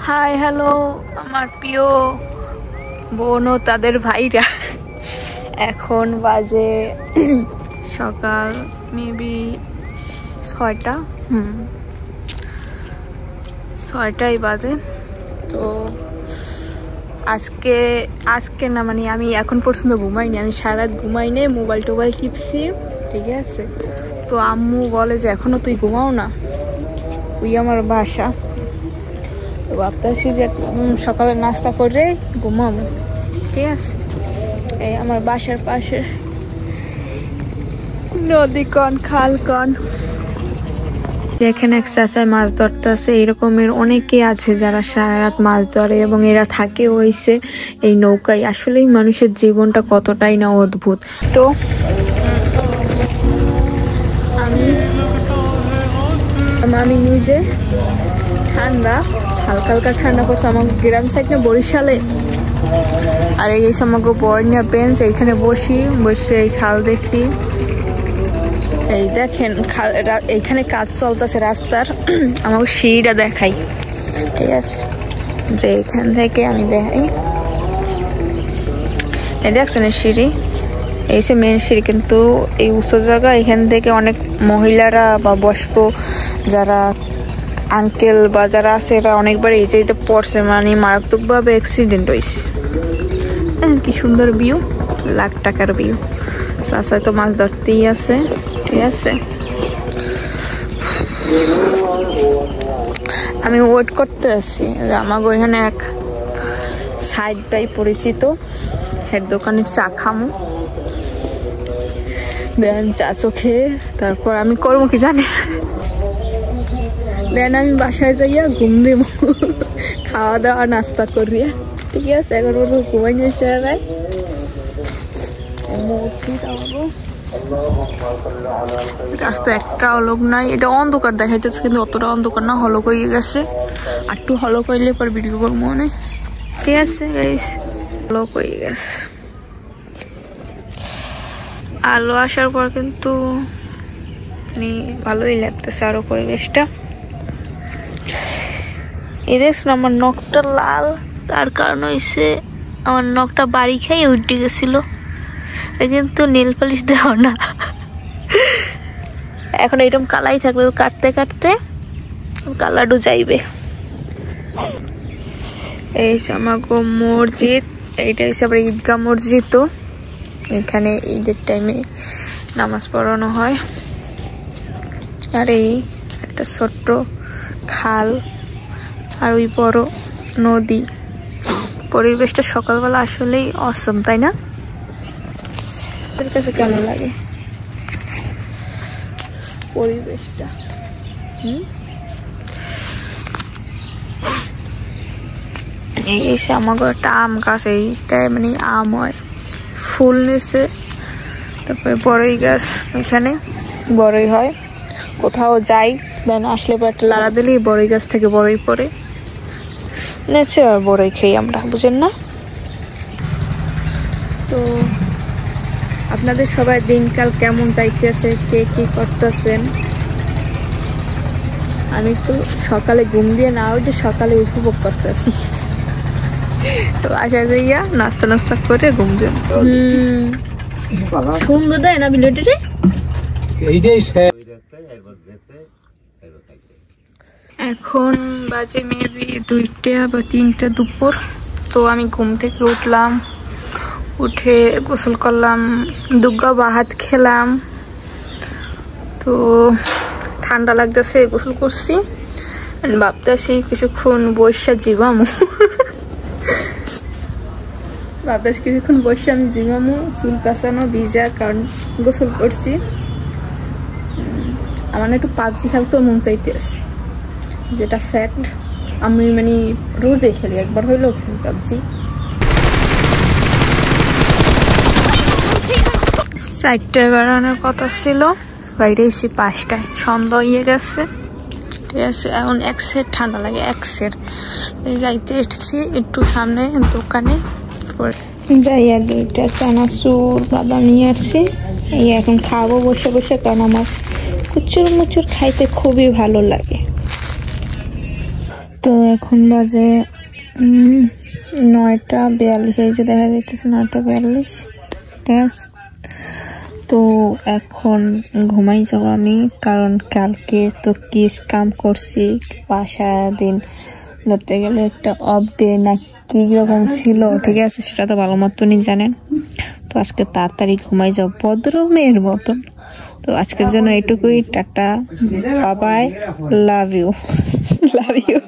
Hi hello আমার প্রিয় বোন ও তাদের ভাইরা, এখন বাজে সকাল মেবি 6টা, 6টাই বাজে। তো আজকে না, মানে আমি এখন পর্যন্ত ঘুমাইনি, আমি সারা রাত ঘুমাইনি, মোবাইল টোবাইল টিপছি, ঠিক আছে। তো আম্মু বলে যে এখনো তুই ঘুমাও না, ওই আমার বাসা। তো ভাবতেছি যে সকালে নাস্তা করে ঘুমাবো, ঠিক আছে। এই আমার বাসার পাশে নদী কন, খাল কন। এখানে এক চাচায় মাছ ধরতে আছে, এরকমের অনেকে আছে যারা সারা রাত মাছ ধরে এবং এরা থাকে হইছে এই নৌকায়। আসলেই মানুষের জীবনটা কতটাই না অদ্ভুত। তো আমি নিজে ঠান্ডা, হালকা হালকা ঠান্ডা করছে আমার গ্রাম সাইড না বরিশালে। আর এই আমাকে বর্ণিয়া বেঞ্চ, এইখানে বসে এই খাল দেখি। এই দেখেন এইখানে কাজ চলতেছে রাস্তার, আমাকে সিঁড়িটা দেখাই, ঠিক আছে। যে এখান থেকে আমি দেখাই, এই দেখছেন সিঁড়ি, এই সে মেন সিঁড়ি, কিন্তু এই উঁচু জায়গা, এখান থেকে অনেক মহিলারা বা বয়স্ক যারা আঙ্কেল বা যারা আছে এরা অনেকবার এই জায়গাতে পড়ছে, মানে মারাত্মকভাবে অ্যাক্সিডেন্ট হয়েছে। কি সুন্দর ভিউ, লাখ টাকার ভিউ। চাচা তো মাছ ধরতেই আছে, ঠিক আছে। আমি ওয়েট করতে আছি, আমাকে ওইখানে এক সাইড বাই পরিচিত হের দোকানের চা খামু, দেন চা খেয়ে তারপর আমি করবো কি জানি, দেন আমি বাসায় যাইয়া ঘুম দিব, খাওয়া দাওয়া নাস্তা করিয়া, ঠিক আছে। এখন বলবো ঘুমাই নিয়ে এসে রাস্তা একটাও লোক নাই, এটা অন্ধকার দেখাইতেছে কিন্তু অতটা অন্ধকার না, হলক হয়ে গেছে। আর একটু হলক হইলে পর ভিডিও করবো মনে, ঠিক আছে গাইস। হলক হয়ে গেছে, আলো আসার পর কিন্তু ভালোই লাগতেছে আরো পরিবেশটা। এই দেখুন আমার নখটা লাল, তার কারণ হয়েছে আমার নখটা বাড়ি খাই উঠে গেছিল, কিন্তু নীল পালিশ দেওয়া না, এখন এরকম কালাই থাকবে, কাটতে কাটতে কালারও যাইবে। এই আমাকে মসজিদ, এইটা হিসাবে ঈদগাহ মসজিদ, তো এখানে ঈদের টাইমে নামাজ পড়ানো হয়। আর এই একটা ছোট্ট খাল আর ওই বড় নদী, পরিবেশটা সকালবেলা আসলেই অসম, তাই না? তোর কাছে কেমন লাগে পরিবেশটা? এই এসে আমাকে একটা আম গাছ, এইটাই মানে আম হয়, ফুল নিচে। তারপরে বড়ই গাছ, এখানে বড়ই হয়, কোথাও যাই দেন আসলে পর একটা লাড়া দিলেই বড়ই গাছ থেকে বড়ই পড়ে, ন্যাচারাল বড়ই খেয়ে আমরা, বুঝেন না? তো আপনাদের সবাই দিনকাল কেমন যাইতেছে, কে কি করতেছেন? আমি তো সকালে ঘুম দিয়ে না উঠে সকালে উপভোগ করতেছি, তো আসা যাইয়া নাস্তা করে ঘুম দিয়ে সুন্দর দেয় না বিলেটে। এখন বাজে মেবি 2টা বা 3টা দুপুর। তো আমি ঘুম থেকে উঠলাম, উঠে গোসল করলাম, দুগ্গা ভাত খেলাম। তো ঠান্ডা লাগতেছে, গোসল করছি, ভাবতেছি কিছুক্ষণ বৈশা জিবামু, ভাবতেছি কিছুক্ষণ বসে আমি জিমামু, চুল কাঁচানো ভিজা, কারণ গোসল করছি। আমার একটু পাবজি খেলতেও মন চাইতে আছে, যেটা ফ্যাক্ট। আমি মানে রোজে খেলি, একবার হইলেও খেলি পাবজি। 4টায় বেড়ানোর কথা ছিল, বাইরে এসেছি 5টায়, সন্ধ্যা হয়ে গেছে, ঠিক আছে। এখন এক সেট ঠান্ডা লাগে, এক সেট যাইতে এসছি একটু সামনে দোকানে, যাইয়া 2টা চানাচুর বাদাম নিয়ে আসছি, এই এখন খাবো বসে বসে, কারণ আমার কুচুর মুচুর খাইতে খুবই ভালো লাগে। তো এখন বাজে 9:42, এই যে দেখা যাইতেছে 9:42, ঠিক আছে। তো এখন ঘুমাই যাবো আমি, কারণ কালকে তো কি কাম করছি, সারাদিন ধরতে গেলে একটা অফ ডে না কি রকম ছিল, ঠিক আছে, সেটা তো ভালো মতনই জানেন। তো আজকে তাড়াতাড়ি ঘুমাই যাও ভদ্র মেয়ের মতন। তো আজকের জন্য এটুকুই, টাটা, বাবাই, লাভ ইউ, লাভ ইউ।